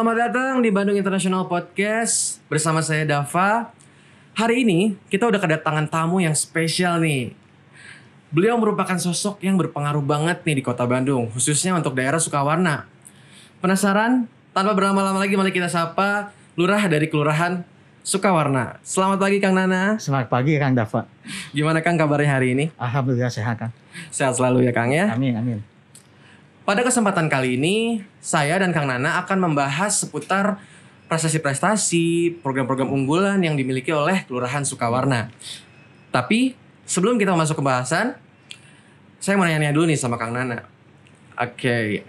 Selamat datang di Bandung International Podcast bersama saya Dava. Hari ini kita udah kedatangan tamu yang spesial nih. Beliau merupakan sosok yang berpengaruh banget nih di kota Bandung, khususnya untuk daerah Sukawarna. Penasaran? Tanpa berlama-lama lagi mari kita sapa Lurah dari Kelurahan Sukawarna. Selamat pagi Kang Nana. Selamat pagi Kang Dava. Gimana Kang kabarnya hari ini? Alhamdulillah sehat Kang. Sehat selalu ya Kang ya. Amin amin. Pada kesempatan kali ini, saya dan Kang Nana akan membahas seputar prestasi-prestasi, program-program unggulan yang dimiliki oleh Kelurahan Sukawarna. Tapi sebelum kita masuk ke bahasan, saya mau nanya dulu nih sama Kang Nana. Oke,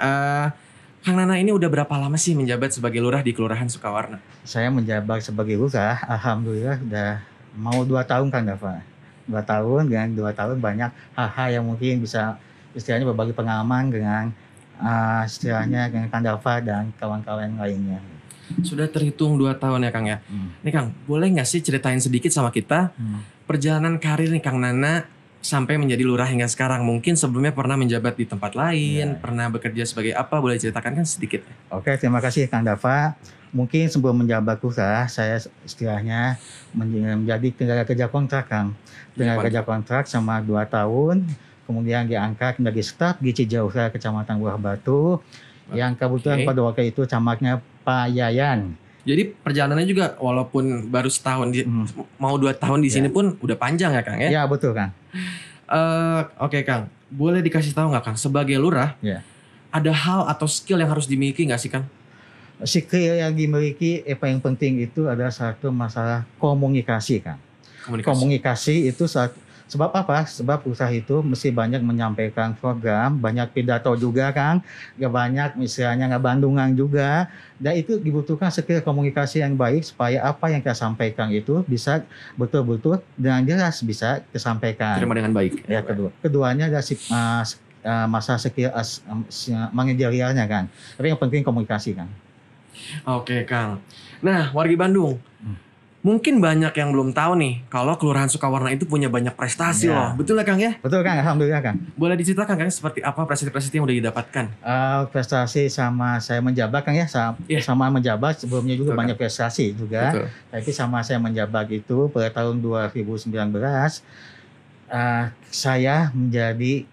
Kang Nana ini udah berapa lama sih menjabat sebagai lurah di Kelurahan Sukawarna? Saya menjabat sebagai lurah, alhamdulillah udah mau 2 tahun Kang Dava. 2 tahun, dengan 2 tahun banyak hal-hal yang mungkin bisa istilahnya berbagi pengalaman dengan istilahnya dengan Kang Dava dan kawan-kawan lainnya. Sudah terhitung 2 tahun ya Kang ya. Nih Kang, boleh nggak sih ceritain sedikit sama kita perjalanan karir nih Kang Nana sampai menjadi lurah hingga sekarang? Mungkin sebelumnya pernah menjabat di tempat lain, pernah bekerja sebagai apa? Boleh ceritakan kan sedikit? Oke, terima kasih Kang Dava. Mungkin sebelum menjabat lurah, saya istilahnya menjadi tenaga kerja kontrak Kang. Tenaga kerja kontrak sama 2 tahun. Kemudian diangkat menjadi staf di Cijausa, Kecamatan Buah Batu, yang kebetulan pada waktu itu camatnya Pak Yayan. Jadi perjalanannya juga walaupun baru setahun, mau 2 tahun di sini pun udah panjang ya Kang ya? Ya betul Kang. Oke Kang, boleh dikasih tahu nggak Kang, sebagai lurah ada hal atau skill yang harus dimiliki nggak sih Kang? Skill yang dimiliki yang penting itu adalah satu masalah komunikasi Kang. Komunikasi itu sebab apa? Sebab usaha itu mesti banyak menyampaikan program, banyak pidato juga Kang, gak banyak misalnya ngabandungan juga. Dan itu dibutuhkan skill komunikasi yang baik supaya apa yang kita sampaikan itu bisa betul-betul dengan jelas bisa disampaikan. Terima dengan baik. Ya, keduanya adalah masa skill manajerialnya kan. Tapi yang penting komunikasi Kang. Oke Kang. Nah warga Bandung, mungkin banyak yang belum tahu nih kalau Kelurahan Sukawarna itu punya banyak prestasi loh. Betul lah Kang ya? Betul Kang, alhamdulillah Kang. Boleh diceritakan Kang seperti apa prestasi-prestasi yang udah didapatkan? Prestasi sama saya menjabat Kang ya, sama menjabat sebelumnya juga banyak prestasi juga. Betul. Tapi sama saya menjabat itu pada tahun 2019 saya menjadi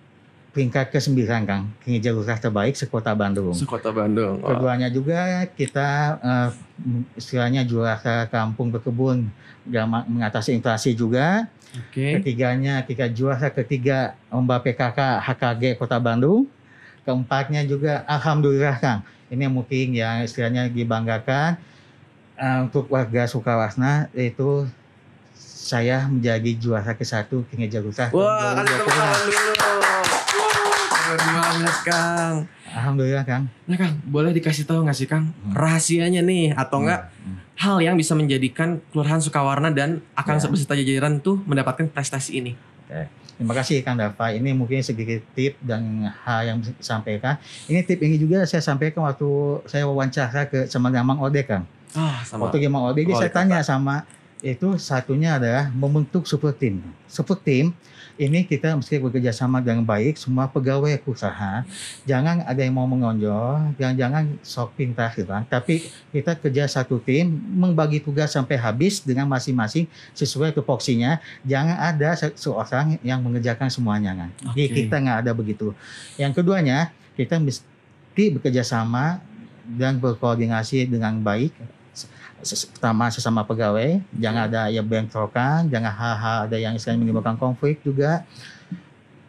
peringkat ke-9 Kang, kinerja lurah terbaik sekota Bandung. Sekota Bandung. Keduanya juga kita istilahnya juara kampung berkebun mengatasi inflasi juga. Ketiganya kita juara ketiga lomba PKK HKG Kota Bandung. Keempatnya juga alhamdulillah Kang, ini mungkin yang istilahnya dibanggakan untuk warga Sukawarna, itu saya menjadi juara ke-1 kinerja lurah. Wah, kasih tepuk tangan dulu. Keren banget Kang. Alhamdulillah Kang. Nah Kang, boleh dikasih tahu nggak sih Kang rahasianya nih atau enggak hal yang bisa menjadikan Kelurahan Sukawarna dan Akang beserta jajaran tuh mendapatkan prestasi ini? Terima kasih Kang Dava. Ini mungkin sedikit tip dan hal yang bisa disampaikan. Ini tip ini juga saya sampaikan waktu saya wawancara sama Gamang Ode Kang. Waktu Gamang Ode saya tanya sama itu, satunya adalah membentuk super team. Super team ini kita mesti bekerja sama dengan baik, semua pegawai usaha. Jangan ada yang mau mengonjol, jangan sok pintar gitu kan. Tapi kita kerja satu tim, membagi tugas sampai habis dengan masing-masing sesuai tupoksinya. Jangan ada seorang yang mengerjakan semuanya kan. Jadi kita nggak ada begitu. Yang keduanya, kita mesti bekerja sama dan berkoordinasi dengan baik. Pertama sesama pegawai, jangan ada yang bentrokan, jangan hal-hal ada yang menimbulkan konflik juga.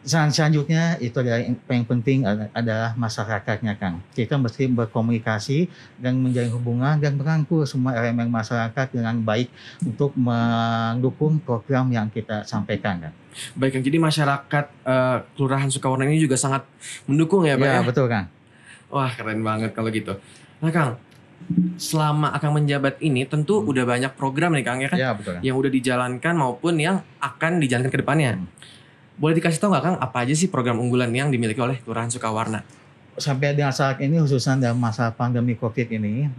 Selanjutnya itu adalah yang penting adalah masyarakatnya Kang. Kita mesti berkomunikasi dan menjalin hubungan dan merangkul semua elemen masyarakat dengan baik untuk mendukung program yang kita sampaikan Kang. Baik Kang, jadi masyarakat Kelurahan Sukawarna ini juga sangat mendukung ya Pak ya? Ya betul Kang. Wah keren banget kalau gitu. Nah Kang, selama akan menjabat ini tentu udah banyak program nih Kang ya kan? Ya, betul, Kang. Yang udah dijalankan maupun yang akan dijalankan ke depannya. Boleh dikasih tahu nggak Kang apa aja sih program unggulan yang dimiliki oleh Kelurahan Sukawarna? Sampai dengan saat ini khususnya dalam masa pandemi COVID ini,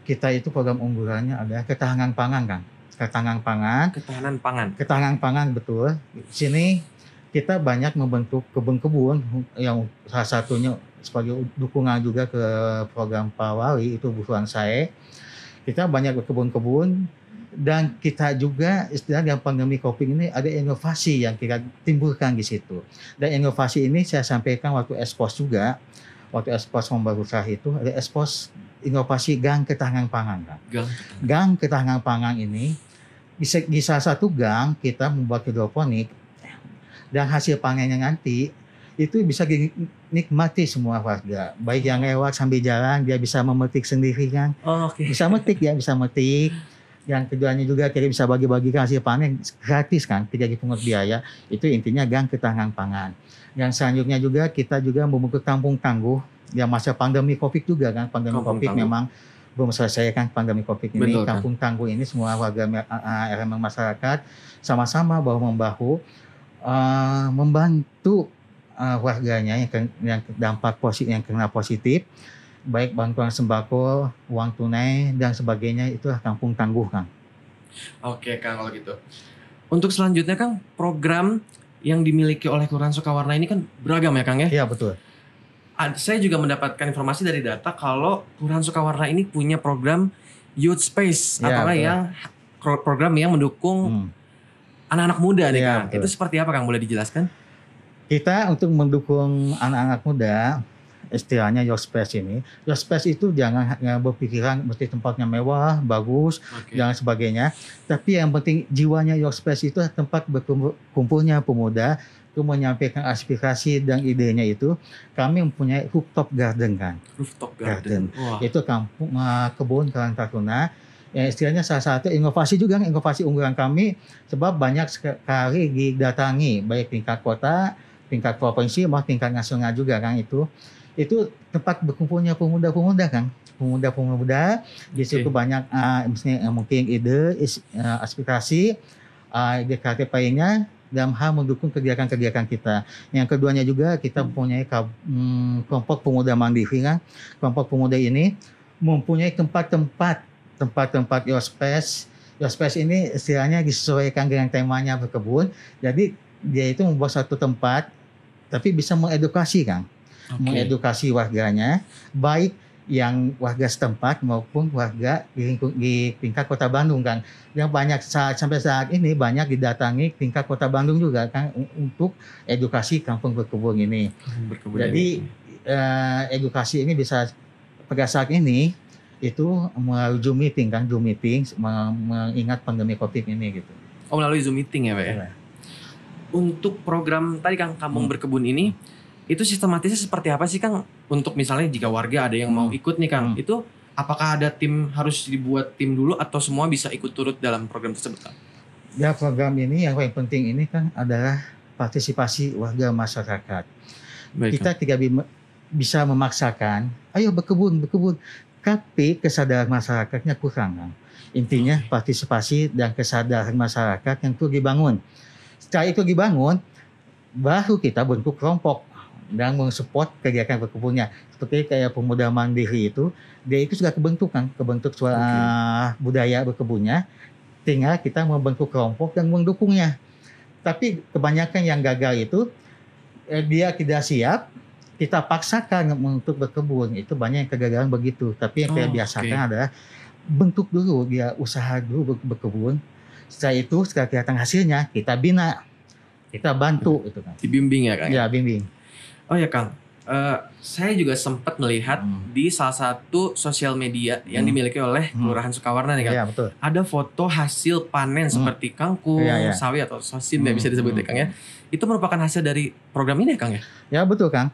kita itu program unggulannya adalah ketahanan pangan Kang. Ketahanan pangan betul. Di sini kita banyak membentuk kebun-kebun yang salah satunya sebagai dukungan juga ke program Pak Wali itu bukan saya. Kita banyak berkebun-kebun dan kita juga istilahnya pandemi Covid ini ada inovasi yang kita timbulkan di situ. Dan inovasi ini saya sampaikan waktu ekspos juga. Waktu ekspos Membarusa itu ada ekspos inovasi gang ketahanan pangan. Gang ketahanan pangan ini di salah satu gang kita membuat hidroponik dan hasil panennya nanti itu bisa dinikmati semua warga. Baik yang lewat sambil jalan dia bisa memetik sendiri kan. Bisa metik ya, bisa metik. Yang keduanya juga kita bisa bagi-bagikan hasil panen gratis kan, tidak dipungut biaya. Itu intinya gang ketahanan pangan. Yang selanjutnya juga kita juga membentuk kampung tangguh yang masa pandemi Covid juga kan. Pandemi Covid memang belum selesai kan pandemi Covid ini. Betul, kampung tangguh ini semua warga elemen masyarakat sama-sama bahu-membahu membantu warganya yang dampak positif, yang kena positif, baik bantuan sembako, uang tunai dan sebagainya, itulah kampung tangguh Kang. Oke Kang, kalau gitu. Untuk selanjutnya Kang, program yang dimiliki oleh Kelurahan Sukawarna ini kan beragam ya Kang ya? Iya betul. Saya juga mendapatkan informasi dari data kalau Kelurahan Sukawarna ini punya program Youth Space atau yang program yang mendukung anak-anak muda nih Kang. Betul. Itu seperti apa Kang? Boleh dijelaskan? Kita untuk mendukung anak-anak muda, istilahnya Youth Space ini. Youth Space itu jangan berpikiran mesti tempatnya mewah, bagus, dan sebagainya. Tapi yang penting jiwanya Youth Space itu tempat berkumpulnya pemuda untuk menyampaikan aspirasi dan idenya itu. Kami mempunyai rooftop garden kan. Rooftop garden. Itu kampung kebun Karang Taruna. Yang istilahnya salah satu inovasi juga, inovasi unggulan kami, sebab banyak sekali didatangi baik tingkat kota, tingkat provinsi, maupun tingkat nasional juga kan itu tempat berkumpulnya pemuda-pemuda kan, pemuda-pemuda di situ banyak misalnya mungkin ide, aspirasi, ide kreatif lainnya dalam hal mendukung kegiatan-kegiatan kita. Yang keduanya juga kita mempunyai kelompok pemuda mandiri kan, kelompok pemuda ini mempunyai tempat-tempat Youth Space. Youth Space ini istilahnya disesuaikan dengan temanya berkebun. Jadi dia itu membuat satu tempat, tapi bisa mengedukasi Kang. Mengedukasi warganya, baik yang warga setempat maupun warga di tingkat kota Bandung Kang. Yang banyak sampai saat ini banyak didatangi tingkat kota Bandung juga Kang untuk edukasi kampung berkebun ini. Jadi edukasi ini bisa pada saat ini itu melalui Zoom meeting kan, Zoom meeting mengingat pandemi Covid ini gitu. Melalui Zoom meeting ya Pak ya? Untuk program tadi Kang Kampung Berkebun ini, itu sistematisnya seperti apa sih Kang? Untuk misalnya jika warga ada yang mau ikut nih Kang, itu apakah ada tim, harus dibuat tim dulu atau semua bisa ikut turut dalam program tersebut Kang? Ya program ini yang paling penting ini kan adalah partisipasi warga masyarakat. Baik, kita tidak bisa memaksakan, ayo berkebun, tapi kesadaran masyarakatnya kurang Kang. Intinya partisipasi dan kesadaran masyarakat yang perlu dibangun. Setelah itu dibangun, baru kita bentuk kelompok dan mensupport kegiatan berkebunnya. Seperti kayak pemuda mandiri itu, dia itu sudah kebentuk budaya berkebunnya. Tinggal kita membentuk kelompok dan mendukungnya. Tapi kebanyakan yang gagal itu, dia tidak siap, kita paksakan untuk berkebun. Itu banyak yang kegagalan begitu. Tapi yang kita biasakan adalah bentuk dulu, dia usaha dulu berkebun. Setelah itu, setelah kelihatan hasilnya, kita bina, kita bantu itu Kang. Dibimbing ya Kang? Ya, bimbing. Oh ya Kang, saya juga sempat melihat di salah satu sosial media yang dimiliki oleh Kelurahan Sukawarna nih Kang. Ya, betul. Ada foto hasil panen seperti kangkung, sawi atau sosim ya bisa disebut ya Kang ya. Itu merupakan hasil dari program ini ya Kang ya? Ya betul Kang.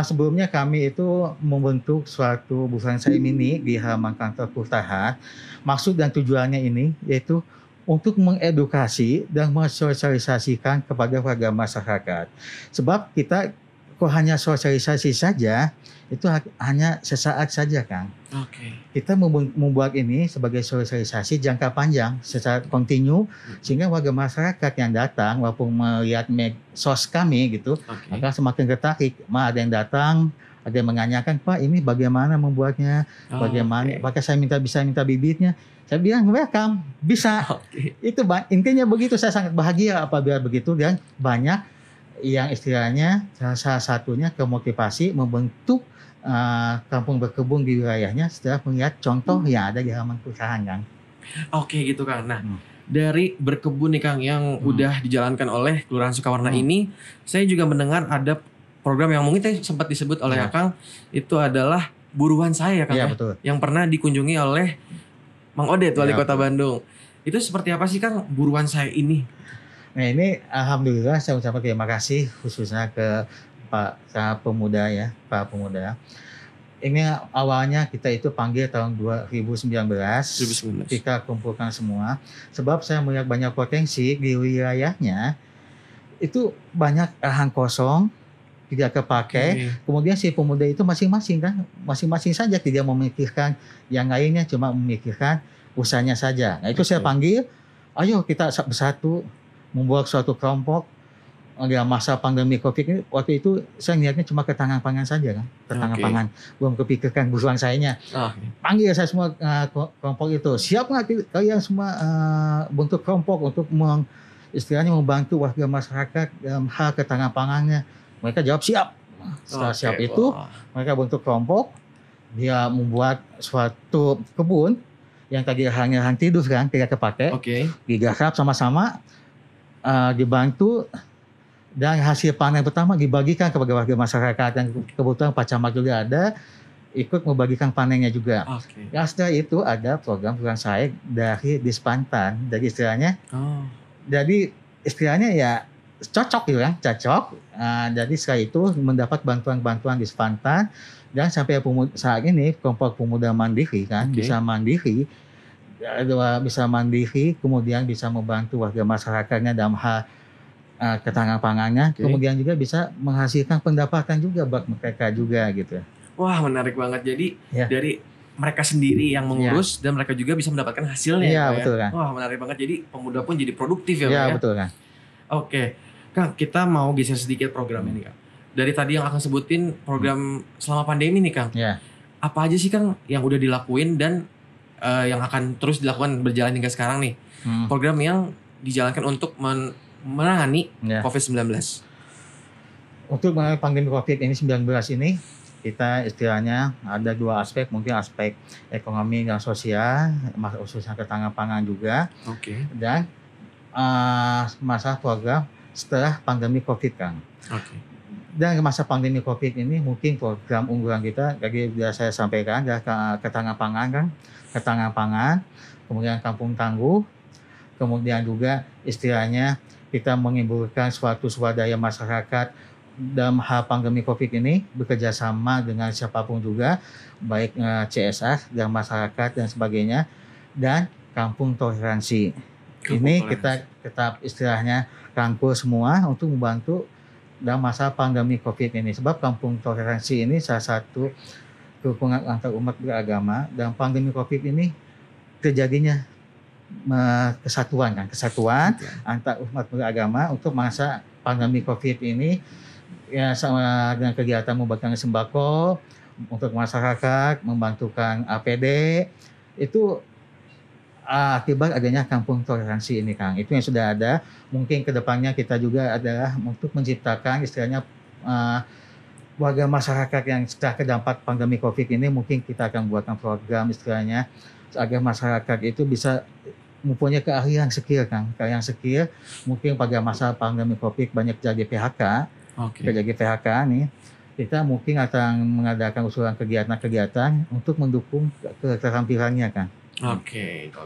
Sebelumnya kami itu membentuk suatu bonsai mini di halaman kantor kelurahan. Maksud dan tujuannya ini yaitu untuk mengedukasi dan mensosialisasikan kepada warga masyarakat. Sebab kita kok hanya sosialisasi saja, itu hanya sesaat saja Kang. Kita membuat ini sebagai sosialisasi jangka panjang, secara kontinu, sehingga warga masyarakat yang datang walaupun melihat medsos kami gitu, akan semakin tertarik. Ada yang datang, ada yang menanyakan, Pak ini bagaimana membuatnya, bagaimana, apakah saya bisa minta bibitnya. Saya bilang welcome, bisa. Itu intinya begitu, saya sangat bahagia apabila begitu dan banyak yang istilahnya salah satunya kemotivasi membentuk kampung berkebun di wilayahnya setelah melihat contoh yang ada di halaman perusahaan, Kang. Oke gitu Kang. Nah, dari berkebun nih Kang yang udah dijalankan oleh Kelurahan Sukawarna ini, saya juga mendengar ada program yang mungkin tadi sempat disebut oleh Kang, itu adalah buruan saya Kang, betul. Yang pernah dikunjungi oleh Mang Odet, Wali Kota Bandung. Itu seperti apa sih Kang buruan saya ini? Nah ini alhamdulillah saya ucapkan terima kasih khususnya ke Pak Pemuda ya, Pak Pemuda. Ini awalnya kita itu panggil tahun 2019. Kita kumpulkan semua. Sebab saya melihat banyak potensi di wilayahnya. Itu banyak lahan kosong, tidak kepakai. Kemudian si pemuda itu masing-masing kan. Masing-masing saja tidak memikirkan yang lainnya. Cuma memikirkan usahanya saja. Nah itu saya panggil, ayo kita bersatu membuat suatu kelompok. Di masa pandemi COVID ini, waktu itu saya niatnya cuma ketahanan pangan saja kan, ketahanan pangan, belum kepikirkan buruan sayanya. Panggil saya semua kelompok itu, siap nggak kalian semua bentuk kelompok untuk istilahnya membantu warga masyarakat dalam hal ketahanan pangannya. Mereka jawab siap. Setelah siap itu, mereka bentuk kelompok, dia membuat suatu kebun yang tadi hanya tidur kan, tidak kepakai, digarap sama-sama, dibantu. Dan hasil panen pertama dibagikan kepada warga masyarakat yang kebetulan Pak Camat juga ada ikut membagikan panennya juga. Ya setelah itu ada program saya dari Dispantan, jadi istilahnya, jadi istilahnya ya cocok gitu kan, cocok. Jadi setelah itu mendapat bantuan-bantuan Dispantan dan sampai saat ini kelompok pemuda mandiri kan bisa mandiri, kemudian bisa membantu warga masyarakatnya dalam hal ketahanan pangannya, kemudian juga bisa menghasilkan pendapatan juga buat mereka juga gitu. Wah menarik banget. Jadi dari mereka sendiri yang mengurus dan mereka juga bisa mendapatkan hasilnya. Iya betul kan. Wah menarik banget. Jadi pemuda pun jadi produktif ya. Iya betul kan. Oke, Kang kita mau geser sedikit program ini Kang. Dari tadi yang akan sebutin program selama pandemi nih Kang. Apa aja sih Kang yang udah dilakuin dan yang akan terus dilakukan berjalan hingga sekarang nih? Program yang dijalankan untuk menangani COVID-19. Untuk menangani pandemi COVID-19 ini, kita istilahnya ada dua aspek, mungkin aspek ekonomi dan sosial, khususnya ketahanan pangan juga, dan masa program setelah pandemi COVID kan. Dan masa pandemi COVID ini mungkin program unggulan kita, tadi sudah saya sampaikan, adalah ketahanan pangan kan, ketahanan pangan, kemudian kampung tangguh, kemudian juga istilahnya kita mengimpulkan suatu swadaya masyarakat dalam hal pandemi COVID ini bekerja sama dengan siapapun juga, baik CSR dan masyarakat dan sebagainya, dan kampung toleransi. Ini kita tetap istilahnya rangkul semua untuk membantu dalam masa pandemi COVID ini. Sebab kampung toleransi ini salah satu kerukunan antar umat beragama, dan pandemi COVID ini terjadinya kesatuan antar umat beragama untuk masa pandemi COVID ini ya, sama dengan kegiatan membagikan sembako untuk masyarakat, membantukan APD itu akibat adanya kampung toleransi ini Kang. Itu yang sudah ada. Mungkin kedepannya kita juga adalah untuk menciptakan istilahnya warga masyarakat yang sudah terdampak pandemi COVID ini, mungkin kita akan buatkan program istilahnya agar masyarakat itu bisa mempunyai keahlian skill Kang. Keahlian skill mungkin pada masa pandemi COVID banyak jadi PHK. Jadi PHK nih, kita mungkin akan mengadakan usulan kegiatan-kegiatan untuk mendukung keterampilannya Kang. Kalau gitu.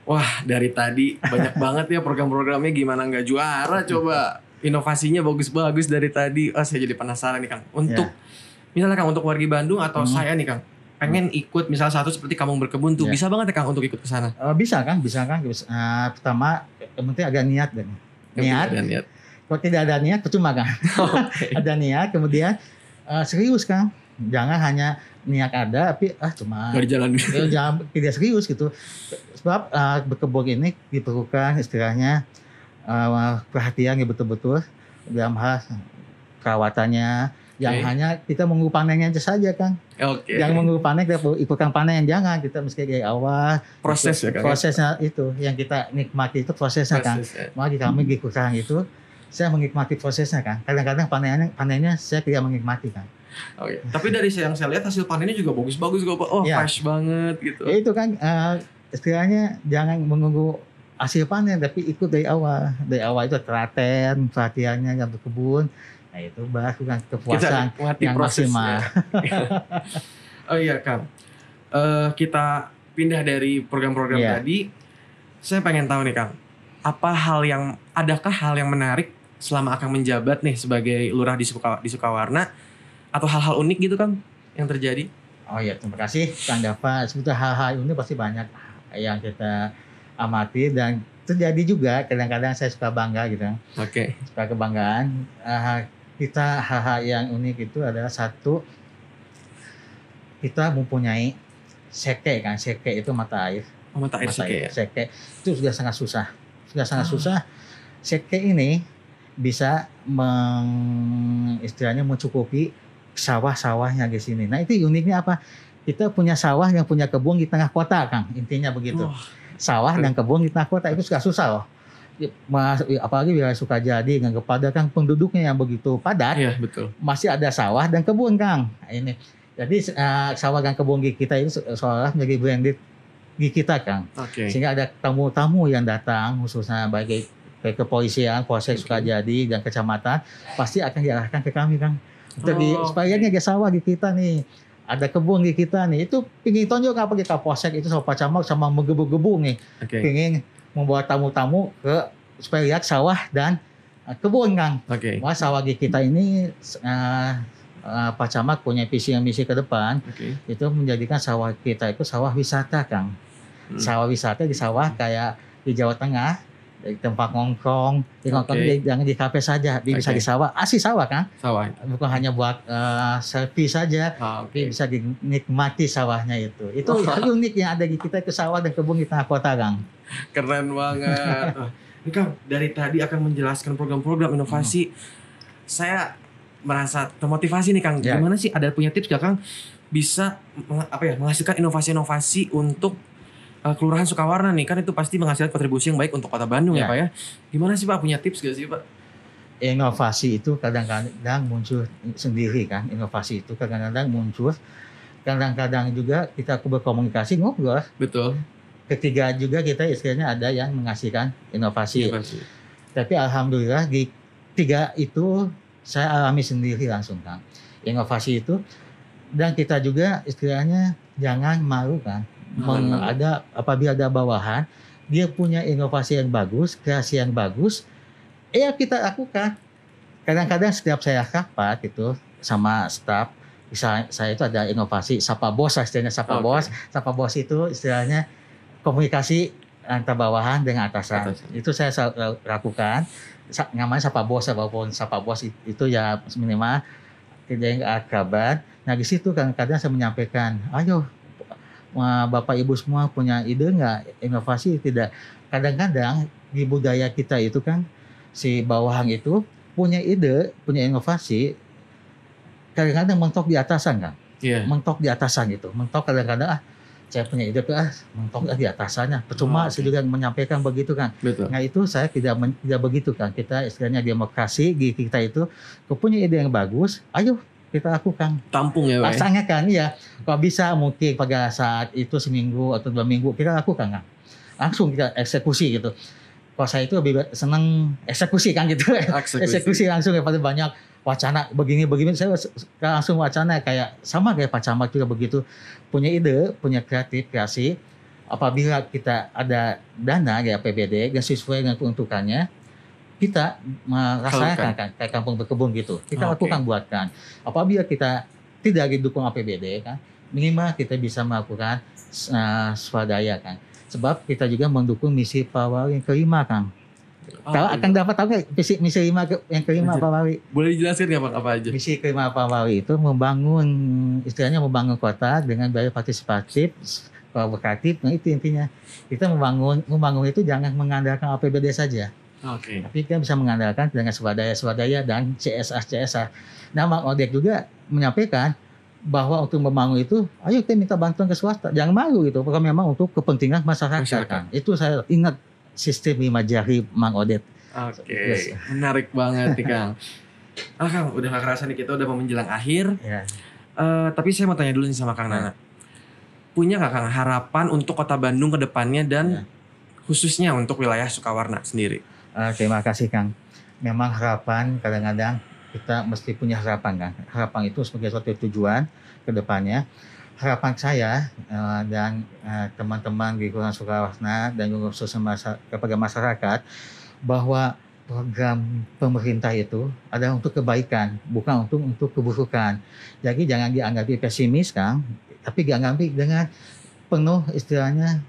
Wah dari tadi banyak banget ya program-programnya, gimana nggak juara coba. Inovasinya bagus-bagus dari tadi. Saya jadi penasaran nih Kang. Untuk misalnya Kang, untuk warga Bandung atau saya nih Kang, pengen ikut misalnya satu seperti kampung berkebun tuh, bisa banget ya Kang untuk ikut ke sana? Bisa Kang. Pertama yang penting agak niat dan niat. Kalau tidak ada niat percuma Kang. Ada niat, kemudian serius Kang. Jangan hanya niat ada tapi cuma nggak dijalanin. Jangan tidak serius gitu. Sebab berkebun ini diperlukan istilahnya perhatian yang betul-betul dalam hal perawatannya. Yang hanya kita menunggu panennya saja Kang. Yang menunggu panen kita ikutkan panen, jangan kita mesti dari awal proses ya Kang. Prosesnya itu yang kita nikmati itu prosesnya Kang. Mari kami ikutkan itu saya menikmati prosesnya kan. Kadang-kadang panennya saya tidak menikmati kan. Oh iya. Tapi dari yang saya lihat hasil panennya juga bagus-bagus kok Pak. Oh Ya. fresh banget gitu. Ya itu kan istilahnya jangan menunggu hasil panen tapi ikut dari awal. Dari awal itu telaten, perhatiannya yang berkebun. Nah itu baru kan kepuasan yang maksimal. Oh iya Kang. Kita pindah dari program-program tadi. Saya pengen tahu nih Kang. Adakah hal yang menarik selama Akang menjabat nih sebagai lurah di Sukawarna atau hal-hal unik gitu Kang yang terjadi? Oh ya, terima kasih Kang Dava. Sebetulnya hal-hal ini pasti banyak yang kita amati dan terjadi juga. Kadang-kadang saya suka bangga gitu. Oke. Suka kebanggaan. Kita hal-hal yang unik itu adalah satu, kita mempunyai seke kan. Seke itu mata air. Oh, mata air seke ya? Seke itu sudah sangat susah. Susah. Seke ini bisa istilahnya mencukupi sawah-sawahnya di sini. Nah itu uniknya apa? Kita punya sawah yang punya kebun di tengah kota, Kang. Intinya begitu. Sawah dan kebun di tengah kota itu susah loh. Apalagi wilayah Sukajadi dengan kepada kan penduduknya yang begitu padat. Iya betul. Masih ada sawah dan kebun, Kang. Nah, ini. Jadi sawah dan kebun di kita itu seolah menjadi branded di kita, Kang. Sehingga ada tamu-tamu yang datang khususnya bagi kepolisian, Polsek Sukajadi dan kecamatan pasti akan diarahkan ke kami, Kang. Supaya ada sawah di kita nih, ada kebun di kita nih. Itu pingin tonjok apa kita Polsek itu sama Pak Camat sama menggebu-gebu nih. Pingin membawa tamu-tamu ke supaya lihat sawah dan kebun, Kang. Wah sawah di kita ini Pak Camat punya visi misi ke depan. Itu menjadikan sawah kita itu sawah wisata, Kang. Sawah wisata di sawah kayak di Jawa Tengah. Di tempat ngongkrong, jangan di kafe saja, bisa di sawah, asli sawah kan? Sawah. Bukan hanya buat selfie saja, tapi bisa dinikmati sawahnya itu. Itu unik yang ada di kita itu sawah dan kebun di tengah kota, Kang. Keren banget. Ini Kang, dari tadi akan menjelaskan program-program inovasi, saya merasa termotivasi nih Kang. Gimana sih? Ada punya tips gak Kang? Bisa menghasilkan inovasi-inovasi untuk Kelurahan Sukawarna nih, kan itu pasti menghasilkan kontribusi yang baik untuk Kota Bandung ya Pak ya. Gimana sih Pak, punya tips gak sih Pak? Inovasi itu kadang-kadang muncul sendiri kan. Inovasi itu kadang-kadang muncul. Kadang-kadang juga kita berkomunikasi ngobrol. Betul. Ketiga juga kita istilahnya ada yang menghasilkan inovasi. Tapi alhamdulillah di tiga itu saya alami sendiri langsung Kang. Inovasi itu dan kita juga istilahnya jangan malu kan. Apabila ada bawahan, dia punya inovasi yang bagus, kreasi yang bagus, kita lakukan. Kadang-kadang setiap saya rapat itu sama staf, saya itu ada inovasi sapa bos, istilahnya sapa bos. Sapa bos itu istilahnya komunikasi antara bawahan dengan atasan. Itu saya lakukan. Namanya sapa bos, walaupun sapa bos itu ya minimal tidak yang akraban. Nah di situ kadang-kadang saya menyampaikan, ayo Bapak Ibu semua punya ide nggak inovasi tidak? Kadang-kadang di budaya kita itu kan si bawahan itu punya ide, punya inovasi, kadang-kadang mentok di atasan kan? Mentok di atasan gitu. Mentok kadang-kadang saya punya ide mentok di atasannya. Percuma saya juga menyampaikan begitu kan? Betul. Nah itu saya tidak begitu kan? Kita istilahnya demokrasi di kita itu, punya ide yang bagus, ayo kita lakukan. Tampung ya Pak? Laksanakan ya. Kalau bisa mungkin pada saat itu seminggu atau 2 minggu kita lakukan kan. Langsung kita eksekusi gitu. Kalau saya itu lebih senang eksekusi kan gitu. Eksekusi langsung daripada banyak wacana begini saya langsung wacana kayak sama kayak Pak Camat juga begitu. Punya ide, punya kreasi. Apabila kita ada dana kayak APBD yang sesuai dengan peruntukannya, kita merasakan kan kayak kampung berkebun gitu. Kita lakukan buatkan. Apabila kita tidak didukung APBD kan, minimal kita bisa melakukan swadaya kan. Sebab kita juga mendukung misi Pak Wali yang kelima Kang. Akan dapat tahu nggak misi yang kelima Pak Wali? Boleh dijelaskan nggak Pak apa aja? Misi kelima Pak Wali itu membangun kota dengan biaya partisipatif, kolaboratif. Nah itu intinya. Kita membangun itu jangan mengandalkan APBD saja. Tapi kita bisa mengandalkan dengan swadaya dan CSR. Nah, Mang Odek juga menyampaikan bahwa untuk membangun itu, ayo kita minta bantuan ke swasta, jangan malu gitu. Kalau memang untuk kepentingan masyarakat. Kan. Itu saya ingat sistem 5 jari Mang Odek. Oke, Yes. menarik banget nih Kang. Kang, udah gak kerasa nih kita udah mau menjelang akhir. Ya. Tapi saya mau tanya dulu nih sama Kang Nana. Punya gak Kang harapan untuk Kota Bandung ke depannya dan khususnya untuk wilayah Sukawarna sendiri? Terima kasih Kang. Memang harapan kadang-kadang kita mesti punya harapan Kang. Harapan itu sebagai suatu tujuan ke depannya. Harapan saya dan teman-teman di Kelurahan Sukawarna dan juga khususnya kepada masyarakat bahwa program pemerintah itu adalah untuk kebaikan, bukan untuk keburukan. Jadi jangan dianggap pesimis Kang, tapi dianggap dengan penuh istilahnya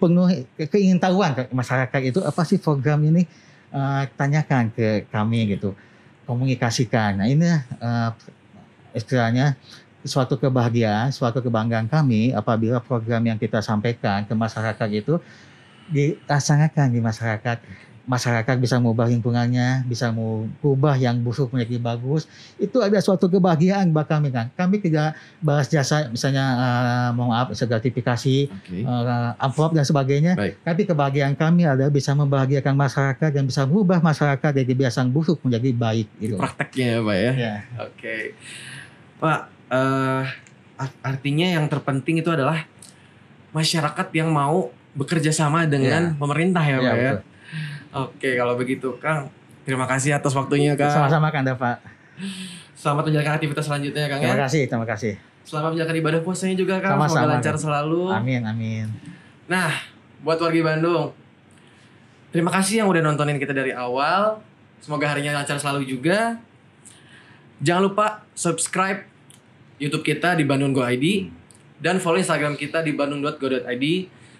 penuh keingintahuan masyarakat itu apa sih program ini, tanyakan ke kami gitu, komunikasikan. Nah ini istilahnya suatu kebahagiaan, suatu kebanggaan kami apabila program yang kita sampaikan ke masyarakat itu dilaksanakan di masyarakat. Masyarakat bisa mengubah lingkungannya, bisa mengubah yang busuk menjadi bagus. Itu ada suatu kebahagiaan bagi kami kan. Kami tidak balas jasa misalnya gratifikasi, amplop dan sebagainya. Baik. Tapi kebahagiaan kami adalah bisa membahagiakan masyarakat dan bisa mengubah masyarakat dari kebiasaan busuk menjadi baik. Gitu. Prakteknya ya Pak ya? Ya. Oke. Pak, artinya yang terpenting itu adalah masyarakat yang mau bekerja sama dengan pemerintah ya Pak ya? Betul. Oke, kalau begitu Kang, terima kasih atas waktunya Kang. Sama-sama Kang Dava. Selamat menjalankan aktivitas selanjutnya Kang ya. Terima kasih. Selamat menjalankan ibadah puasanya juga Kang. Sama-sama, Semoga lancar Kang. selalu. Amin. Nah, buat warga Bandung, terima kasih yang udah nontonin kita dari awal. Semoga harinya lancar selalu juga. Jangan lupa subscribe YouTube kita di Bandung Go ID dan follow Instagram kita di bandung.go.id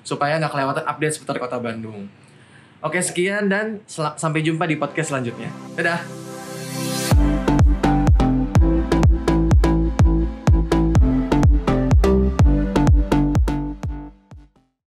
supaya nggak kelewatan update seputar Kota Bandung. Oke, sekian dan sampai jumpa di podcast selanjutnya. Dadah.